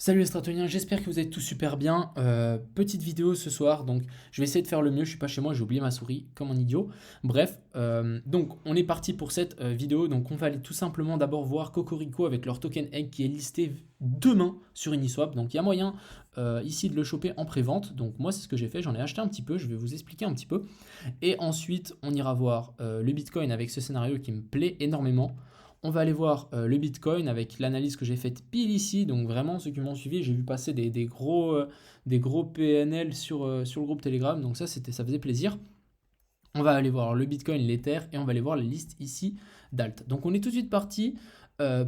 Salut les stratoniens, j'espère que vous êtes tous super bien. Petite vidéo ce soir, donc je vais essayer de faire le mieux. Je suis pas chez moi, j'ai oublié ma souris comme un idiot. Bref, donc on est parti pour cette vidéo. Donc on va aller tout simplement d'abord voir Cocorico avec leur token egg qui est listé demain sur Uniswap. Donc il y a moyen ici de le choper en pré-vente. Donc moi c'est ce que j'ai fait, j'en ai acheté un petit peu, je vais vous expliquer un petit peu. Et ensuite on ira voir le Bitcoin avec ce scénario qui me plaît énormément. On va aller voir le Bitcoin avec l'analyse que j'ai faite pile ici. Donc vraiment, ceux qui m'ont suivi, j'ai vu passer des gros PNL sur le groupe Telegram. Donc ça faisait plaisir. On va aller voir le Bitcoin, l'Ether et on va aller voir la liste ici d'alt. Donc on est tout de suite parti.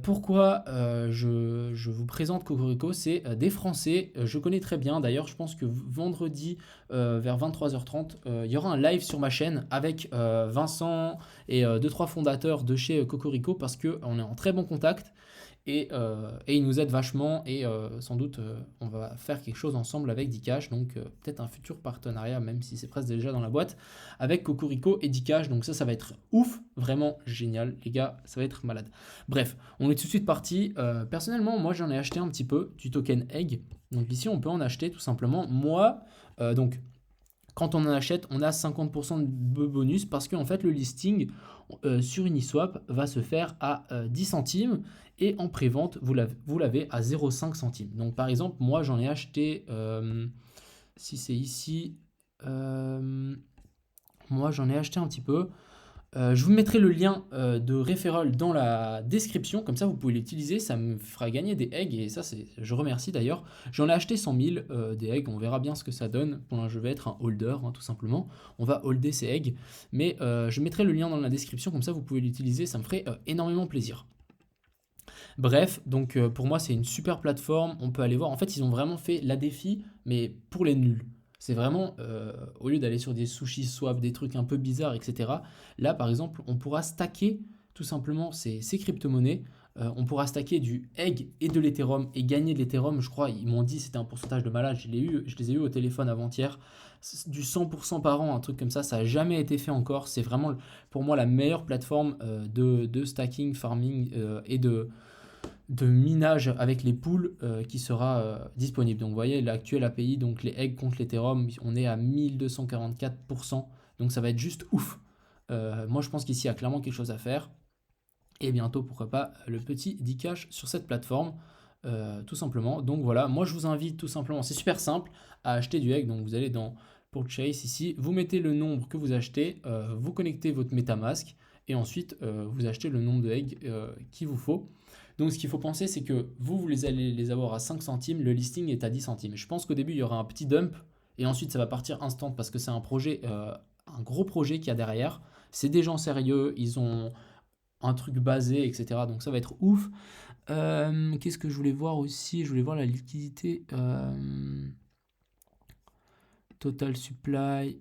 Pourquoi je vous présente Cocorico? C'est des Français, je connais très bien. D'ailleurs, je pense que vendredi vers 23h30, il y aura un live sur ma chaîne avec Vincent et deux trois fondateurs de chez Cocorico parce qu'on est en très bon contact et ils nous aident vachement et sans doute on va faire quelque chose ensemble avec Dcash, donc peut-être un futur partenariat, même si c'est presque déjà dans la boîte, avec Cocorico et Dcash, donc ça va être ouf, vraiment génial les gars, ça va être malade. Bref, on est tout de suite parti. Personnellement, moi j'en ai acheté un petit peu du token Egg, donc ici on peut en acheter tout simplement. Moi, donc quand on en achète, on a 50% de bonus parce qu'en fait, le listing sur Uniswap va se faire à 10 centimes et en pré-vente, vous l'avez à 0,5 centimes. Donc, par exemple, moi, j'en ai acheté, si c'est ici, euh, moi, j'en ai acheté un petit peu. Je vous mettrai le lien de referral dans la description, comme ça vous pouvez l'utiliser, ça me fera gagner des eggs et ça je remercie d'ailleurs. J'en ai acheté 100 000 des eggs, on verra bien ce que ça donne. Pour je vais être un holder hein, tout simplement, on va holder ces eggs, mais je mettrai le lien dans la description, comme ça vous pouvez l'utiliser, ça me ferait énormément plaisir. Bref, donc pour moi c'est une super plateforme, on peut aller voir, en fait ils ont vraiment fait la défi, mais pour les nuls. C'est vraiment, au lieu d'aller sur des sushis swap, des trucs un peu bizarres, etc. Là par exemple, on pourra stacker tout simplement ces crypto-monnaies. On pourra stacker du egg et de l'Ethereum et gagner de l'Ethereum. Je crois, ils m'ont dit c'était un pourcentage de malade. Je les ai eu au téléphone avant-hier. Du 100% par an, un truc comme ça n'a jamais été fait encore. C'est vraiment pour moi la meilleure plateforme de stacking, farming et de minage avec les poules qui sera disponible. Donc vous voyez l'actuel API, donc les eggs contre l'Ethereum, on est à 1244%. Donc ça va être juste ouf. Moi je pense qu'ici il y a clairement quelque chose à faire. Et bientôt pourquoi pas le petit Dcash sur cette plateforme. Tout simplement. Donc voilà, moi je vous invite tout simplement, c'est super simple, à acheter du egg. Donc vous allez dans Purchase ici, vous mettez le nombre que vous achetez, vous connectez votre MetaMask et ensuite vous achetez le nombre de eggs qu'il vous faut. Donc ce qu'il faut penser, c'est que vous allez les avoir à 5 centimes, le listing est à 10 centimes. Je pense qu'au début, il y aura un petit dump et ensuite ça va partir instant parce que c'est un projet, un gros projet qu'il y a derrière. C'est des gens sérieux, ils ont un truc basé, etc. Donc ça va être ouf. Qu'est-ce que je voulais voir aussi? Je voulais voir la liquidité. Total supply.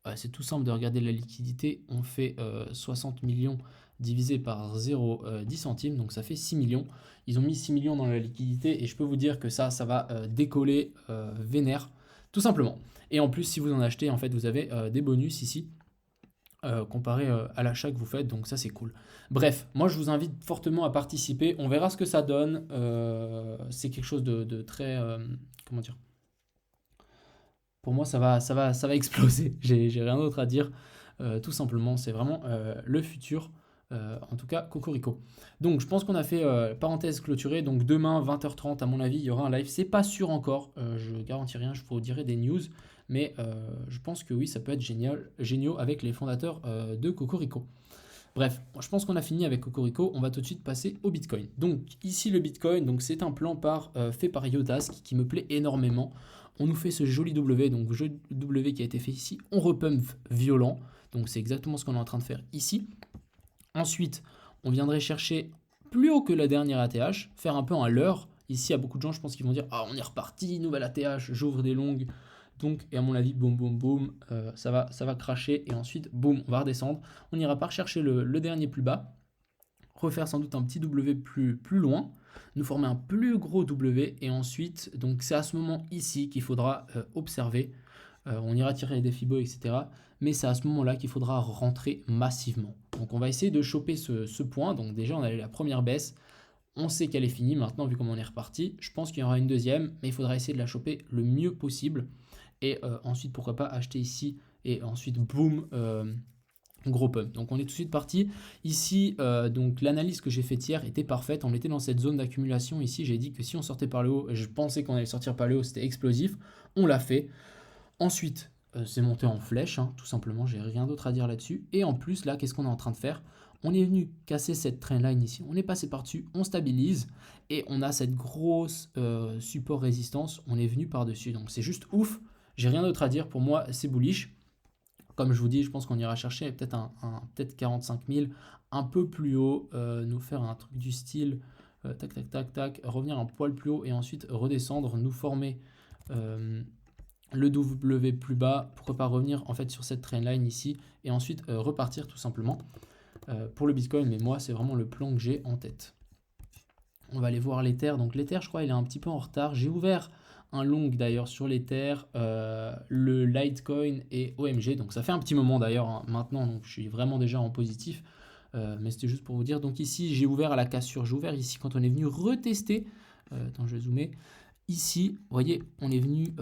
Ouais, c'est tout simple de regarder la liquidité. On fait 60 millions divisé par 0,10 centimes, donc ça fait 6 millions. Ils ont mis 6 millions dans la liquidité et je peux vous dire que ça va décoller vénère, tout simplement. Et en plus, si vous en achetez, en fait, vous avez des bonus ici. Comparé à l'achat que vous faites, donc ça c'est cool. Bref, moi je vous invite fortement à participer, on verra ce que ça donne. C'est quelque chose de très, comment dire, pour moi ça va exploser, j'ai rien d'autre à dire. Tout simplement, c'est vraiment le futur, en tout cas Cocorico. Donc je pense qu'on a fait parenthèse clôturée, donc demain 20h30 à mon avis il y aura un live, c'est pas sûr encore, je garantis rien, je vous dirai des news, mais je pense que oui ça peut être génial avec les fondateurs de Cocorico. Bref, je pense qu'on a fini avec Cocorico, on va tout de suite passer au Bitcoin. Donc ici le Bitcoin, donc c'est un plan fait par Yodask qui me plaît énormément. On nous fait ce joli W, donc joli W qui a été fait ici, on repump violent, donc c'est exactement ce qu'on est en train de faire ici. Ensuite, on viendrait chercher plus haut que la dernière ATH, faire un peu un leurre. Ici, il y a beaucoup de gens, je pense, qui vont dire ah on est reparti, nouvelle ATH, j'ouvre des longues. Donc, et à mon avis, boum, boum, boum, ça va cracher et ensuite, boum, on va redescendre. On ira pas rechercher le dernier plus bas, refaire sans doute un petit W plus loin, nous former un plus gros W et ensuite, donc c'est à ce moment ici qu'il faudra observer. On ira tirer des fibos, etc. Mais c'est à ce moment-là qu'il faudra rentrer massivement. Donc on va essayer de choper ce point. Donc déjà, on a la première baisse. On sait qu'elle est finie maintenant vu comment on est reparti. Je pense qu'il y aura une deuxième, mais il faudra essayer de la choper le mieux possible. Et ensuite, pourquoi pas acheter ici et ensuite, boum, gros pump. Donc on est tout de suite parti. Ici, donc l'analyse que j'ai faite hier était parfaite. On était dans cette zone d'accumulation. Ici, j'ai dit que si on sortait par le haut, je pensais qu'on allait sortir par le haut, c'était explosif. On l'a fait. Ensuite, c'est monté en flèche, hein, tout simplement. J'ai rien d'autre à dire là-dessus. Et en plus, là, qu'est-ce qu'on est en train de faire? On est venu casser cette trendline ici. On est passé par-dessus, on stabilise et on a cette grosse support résistance. On est venu par-dessus. Donc c'est juste ouf. J'ai rien d'autre à dire. Pour moi, c'est bullish. Comme je vous dis, je pense qu'on ira chercher peut-être peut-être 45 000 un peu plus haut, nous faire un truc du style tac tac tac tac, revenir un poil plus haut et ensuite redescendre, nous former le W plus bas, pourquoi pas revenir en fait sur cette trendline ici et ensuite repartir tout simplement pour le Bitcoin. Mais moi, c'est vraiment le plan que j'ai en tête. On va aller voir l'Ether. Donc l'Ether, je crois, il est un petit peu en retard. J'ai ouvert un long d'ailleurs sur l'Ether, le Litecoin et OMG. Donc ça fait un petit moment d'ailleurs hein, maintenant, donc je suis vraiment déjà en positif. Mais c'était juste pour vous dire. Donc ici, j'ai ouvert à la cassure. J'ai ouvert ici quand on est venu retester. Attends, je vais zoomer. Ici, vous voyez, on est venu...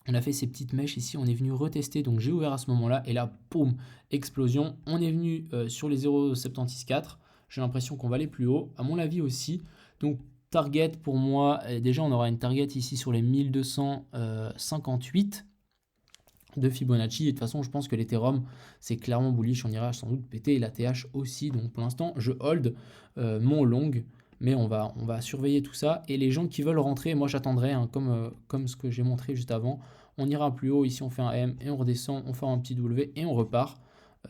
on a fait ces petites mèches ici, on est venu retester, donc j'ai ouvert à ce moment-là, et là, boum, explosion. On est venu sur les 0,764, j'ai l'impression qu'on va aller plus haut, à mon avis aussi. Donc target pour moi, déjà on aura une target ici sur les 1258 de Fibonacci, et de toute façon je pense que l'Ethereum c'est clairement bullish, on ira sans doute péter, et la TH aussi, donc pour l'instant je hold mon long, mais on va surveiller tout ça. Et les gens qui veulent rentrer, moi j'attendrai, hein, comme ce que j'ai montré juste avant. On ira plus haut, ici on fait un M et on redescend, on fait un petit W et on repart.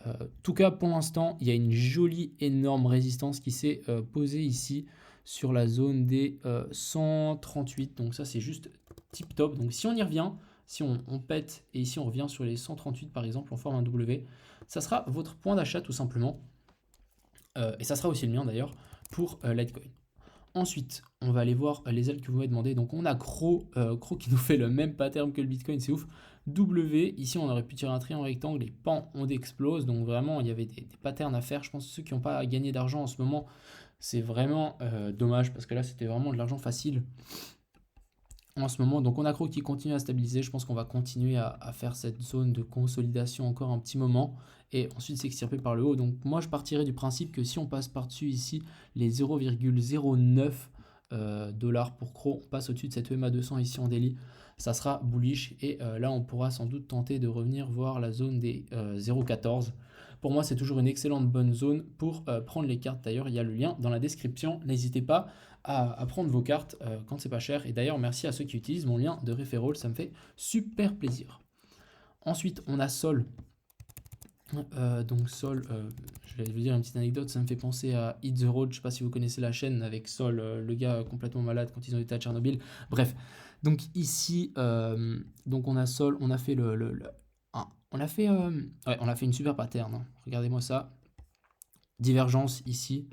En tout cas pour l'instant, il y a une jolie énorme résistance qui s'est posée ici sur la zone des 138. Donc ça c'est juste tip top. Donc si on y revient, si on pète et ici on revient sur les 138 par exemple, on forme un W, ça sera votre point d'achat tout simplement. Et ça sera aussi le mien d'ailleurs pour Litecoin. Ensuite, on va aller voir les ailes que vous m'avez demandé. Donc on a Crow qui nous fait le même pattern que le Bitcoin, c'est ouf. W, ici on aurait pu tirer un triangle rectangle et pan, on explose. Donc vraiment, il y avait des patterns à faire. Je pense que ceux qui n'ont pas gagné d'argent en ce moment, c'est vraiment dommage parce que là, c'était vraiment de l'argent facile en ce moment. Donc on a Crow qui continue à stabiliser. Je pense qu'on va continuer à faire cette zone de consolidation encore un petit moment et ensuite s'extirper par le haut. Donc moi je partirais du principe que si on passe par-dessus ici les 0,09 dollars pour Crow, on passe au-dessus de cette EMA 200 ici en daily, ça sera bullish et là on pourra sans doute tenter de revenir voir la zone des 0,14. Pour moi c'est toujours une excellente bonne zone pour prendre les cartes. D'ailleurs il y a le lien dans la description, n'hésitez pas à prendre vos cartes quand c'est pas cher. Et d'ailleurs merci à ceux qui utilisent mon lien de referral, ça me fait super plaisir. Ensuite on a Sol. Donc Sol, je vais vous dire une petite anecdote, ça me fait penser à Hit the Road, je sais pas si vous connaissez la chaîne avec Sol, le gars complètement malade quand ils ont été à Tchernobyl. Bref, donc ici, donc on a Sol, on a fait on a fait, ouais, on a fait une super pattern, hein. Regardez-moi ça, divergence ici,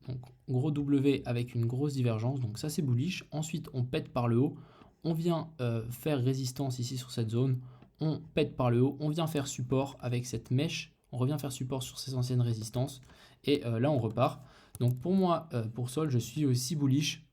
donc gros W avec une grosse divergence, donc ça c'est bullish. Ensuite on pète par le haut, on vient faire résistance ici sur cette zone, on pète par le haut, on vient faire support avec cette mèche, on revient faire support sur ces anciennes résistances, et là on repart. Donc pour moi, pour Sol, je suis aussi bullish.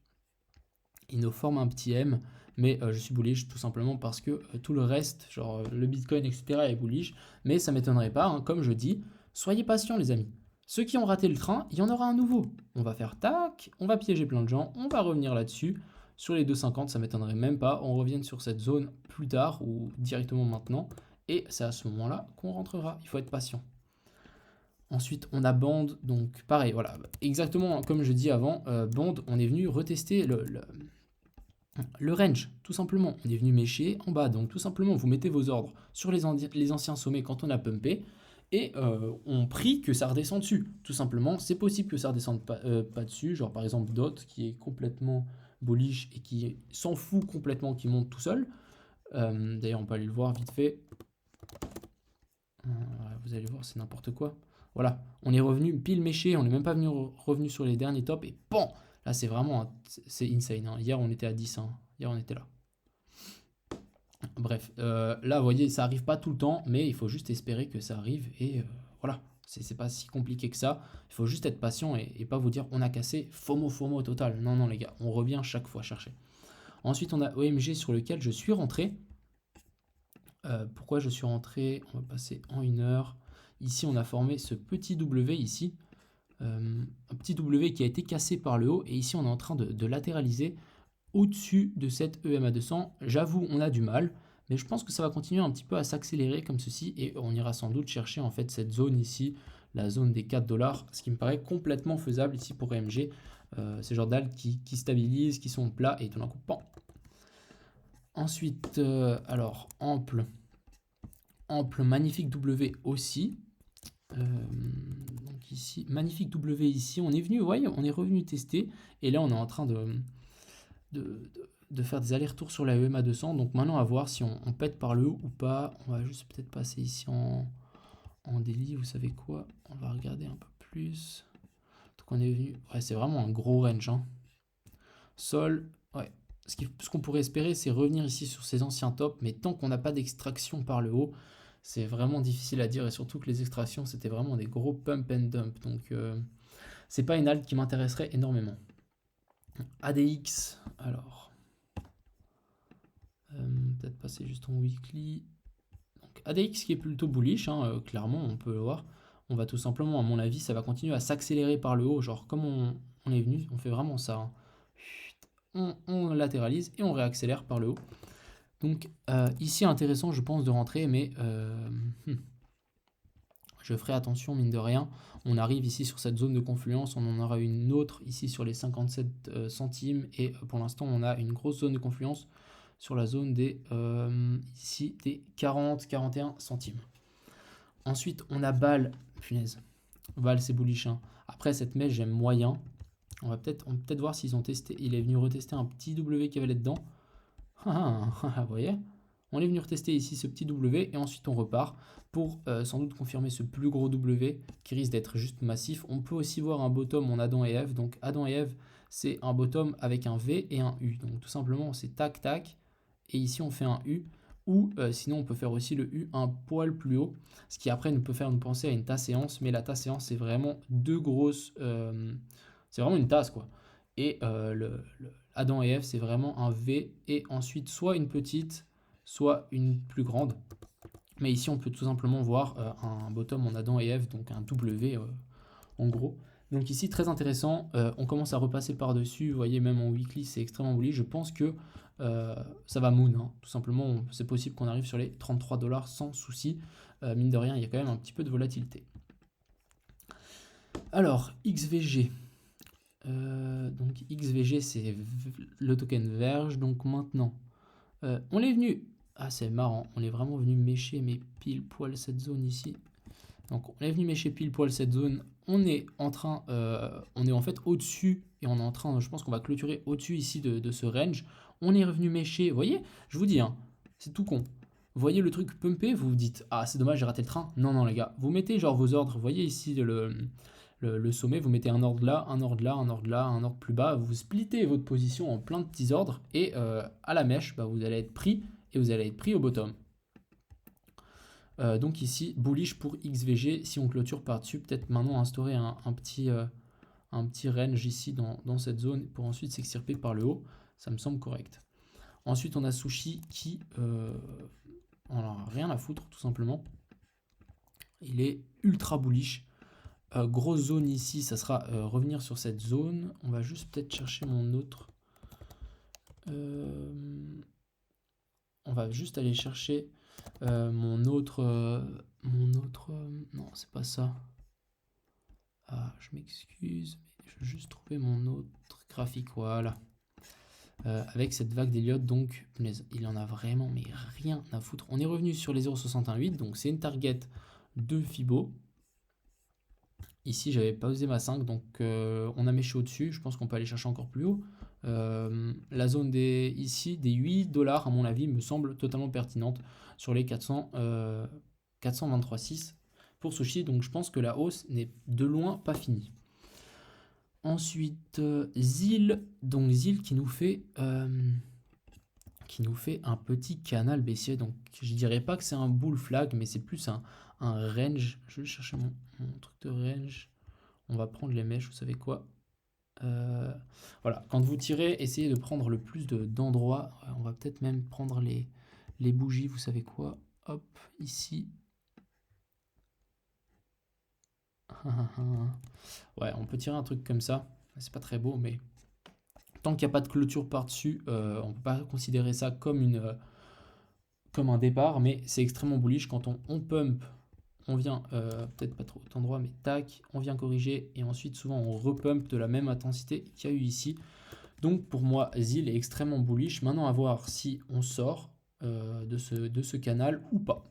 Il nous forme un petit M, mais je suis bullish tout simplement parce que tout le reste, genre le Bitcoin, etc. est bullish, mais ça ne m'étonnerait pas, hein, comme je dis, soyez patients les amis. Ceux qui ont raté le train, il y en aura un nouveau. On va faire tac, on va piéger plein de gens, on va revenir là-dessus. Sur les 2,50, ça m'étonnerait même pas. On revienne sur cette zone plus tard ou directement maintenant. Et c'est à ce moment-là qu'on rentrera. Il faut être patient. Ensuite, on a Band. Donc pareil, voilà. Exactement comme je dis avant, Band, on est venu retester le range, tout simplement. On est venu mécher en bas. Donc tout simplement, vous mettez vos ordres sur les anciens sommets quand on a pumpé. Et on prie que ça redescende dessus. Tout simplement, c'est possible que ça redescende pas dessus. Genre par exemple Dot qui est complètement bullish et qui s'en fout complètement, qui monte tout seul. D'ailleurs, on peut aller le voir vite fait. Vous allez voir, c'est n'importe quoi. Voilà, on est revenu pile méché, on n'est même pas revenu sur les derniers tops. Et bon, là c'est vraiment, c'est insane, hein. Hier on était à 10, hein. Hier on était là. Bref, là vous voyez, ça arrive pas tout le temps, mais il faut juste espérer que ça arrive et voilà, C'est pas si compliqué que ça. Il faut juste être patient et pas vous dire on a cassé, FOMO total. Non, non les gars, on revient chaque fois chercher. Ensuite, on a OMG sur lequel je suis rentré. Pourquoi je suis rentré? On va passer en 1 heure. Ici, on a formé ce petit W ici. Un petit W qui a été cassé par le haut. Et ici, on est en train de latéraliser au-dessus de cette EMA 200. J'avoue, on a du mal. Mais je pense que ça va continuer un petit peu à s'accélérer comme ceci. Et on ira sans doute chercher en fait cette zone ici, la zone des 4 $. Ce qui me paraît complètement faisable ici pour OMG. C'est genre d'altes qui stabilisent, qui sont plats et tout d'un coup, pan. Ensuite, alors, ample magnifique W aussi. Donc ici, magnifique W ici. On est venu, voyez, on est revenu tester. Et là, on est en train de faire des allers-retours sur la EMA 200. Donc maintenant, à voir si on pète par le haut ou pas. On va juste peut-être passer ici en daily. Vous savez quoi? On va regarder un peu plus. Donc on est venu. Ouais, c'est vraiment un gros range. Hein. Sol, ouais. Ce qu'on pourrait espérer, c'est revenir ici sur ces anciens tops, mais tant qu'on n'a pas d'extraction par le haut, c'est vraiment difficile à dire, et surtout que les extractions, c'était vraiment des gros pump and dump, donc c'est pas une alt qui m'intéresserait énormément. ADX, alors, peut-être passer juste en weekly. Donc, ADX qui est plutôt bullish, hein, clairement, on peut le voir. On va tout simplement, à mon avis, ça va continuer à s'accélérer par le haut, genre comme on est venu, on fait vraiment ça. Hein. On latéralise et on réaccélère par le haut. Donc ici intéressant je pense de rentrer, mais je ferai attention mine de rien. On arrive ici sur cette zone de confluence, on en aura une autre ici sur les 57 centimes et pour l'instant on a une grosse zone de confluence sur la zone des ici des 40-41 centimes. Ensuite on a BAL, punaise, BAL c'est bullish. Hein. Après cette mèche j'aime moyen. On va peut-être voir s'ils ont testé. Il est venu retester un petit W qu'il y avait là-dedans. Vous voyez, on est venu retester ici ce petit W et ensuite on repart pour sans doute confirmer ce plus gros W qui risque d'être juste massif. On peut aussi voir un bottom en Adam et Ève. Donc Adam et Ève, c'est un bottom avec un V et un U. Donc tout simplement, c'est tac tac et ici on fait un U. Ou sinon on peut faire aussi le U un poil plus haut, ce qui après nous peut faire nous penser à une tasse séance, mais la tasse séance c'est vraiment deux grosses, c'est vraiment une tasse quoi. Et le Adam et Ève c'est vraiment un V et ensuite soit une petite, soit une plus grande. Mais ici on peut tout simplement voir un bottom en Adam et Ève, donc un W en gros. Donc ici très intéressant, on commence à repasser par dessus, vous voyez même en weekly c'est extrêmement bullish. Je pense que ça va moon, hein. Tout simplement c'est possible qu'on arrive sur les 33 $ sans souci. Mine de rien il y a quand même un petit peu de volatilité. Alors XVG, donc XVG c'est le token Verge. Donc maintenant on est venu, ah c'est marrant, on est vraiment venu mécher mais pile poil cette zone ici. Donc on est venu mécher pile poil cette zone. On est en train, on est en fait au-dessus et on est en train, je pense qu'on va clôturer au-dessus ici de ce range. On est revenu mécher, vous voyez, je vous dis, hein, c'est tout con. Vous voyez le truc pumpé, vous vous dites, ah c'est dommage j'ai raté le train. Non, non les gars, vous mettez genre vos ordres, vous voyez ici le sommet, vous mettez un ordre là, un ordre là, un ordre là, un ordre plus bas, vous splittez votre position en plein de petits ordres et à la mèche, bah, vous allez être pris et vous allez être pris au bottom. Donc ici, bullish pour XVG, si on clôture par-dessus, peut-être maintenant instaurer un petit range ici dans cette zone pour ensuite s'extirper par le haut, ça me semble correct. Ensuite, on a Sushi qui on n'a rien à foutre tout simplement. Il est ultra bullish. Grosse zone ici, ça sera revenir sur cette zone. On va juste peut-être chercher mon autre. On va juste aller chercher mon autre. Non, c'est pas ça. Ah, je m'excuse, mais je vais juste trouver mon autre graphique. Voilà. Avec cette vague d'Elliott, donc il en a vraiment mais rien à foutre. On est revenu sur les 0,68, donc c'est une target de Fibo. Ici, j'avais pas osé ma 5, donc on a méché au-dessus. Je pense qu'on peut aller chercher encore plus haut. La zone ici, des 8 $, à mon avis, me semble totalement pertinente sur les 423,6 pour Sushi. Donc je pense que la hausse n'est de loin pas finie. Ensuite, ZIL. Donc ZIL qui nous fait qui nous fait un petit canal baissier. Donc je dirais pas que c'est un bull flag, mais c'est plus un range. Je vais chercher mon truc de range. On va prendre les mèches, vous savez quoi. Voilà, quand vous tirez, essayez de prendre le plus d'endroits. On va peut-être même prendre les bougies, vous savez quoi. Hop, ici. Ouais, on peut tirer un truc comme ça. C'est pas très beau, mais tant qu'il n'y a pas de clôture par-dessus, on ne peut pas considérer ça comme un départ, mais c'est extrêmement bullish. Quand on pump, on vient, peut-être pas trop d'endroits, mais tac, on vient corriger, et ensuite souvent on repump de la même intensité qu'il y a eu ici. Donc pour moi, ZIL est extrêmement bullish. Maintenant à voir si on sort de ce canal ou pas.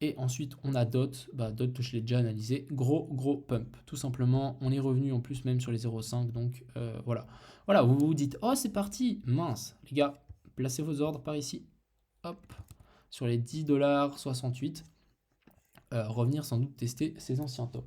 Et ensuite, on a DOT. Bah, DOT, je l'ai déjà analysé. Gros pump. Tout simplement, on est revenu en plus même sur les 0,5. Donc voilà. Voilà, vous vous dites, oh, c'est parti. Mince, les gars, placez vos ordres par ici. Hop, sur les 10,68 $. Revenir sans doute tester ces anciens tops.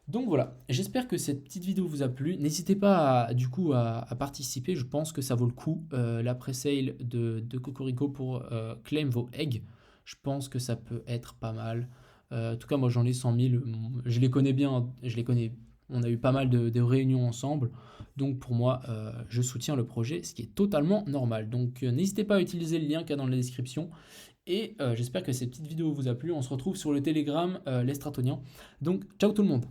Donc voilà, j'espère que cette petite vidéo vous a plu. N'hésitez pas du coup à participer, je pense que ça vaut le coup. La pre-sale de Cocorico pour claim vos eggs, je pense que ça peut être pas mal. En tout cas, moi j'en ai 100 000, je les connais bien, je les connais. On a eu pas mal de réunions ensemble, donc pour moi, je soutiens le projet, ce qui est totalement normal. Donc n'hésitez pas à utiliser le lien qu'il y a dans la description. Et j'espère que cette petite vidéo vous a plu. On se retrouve sur le Telegram, les Stratoniens. Donc ciao tout le monde.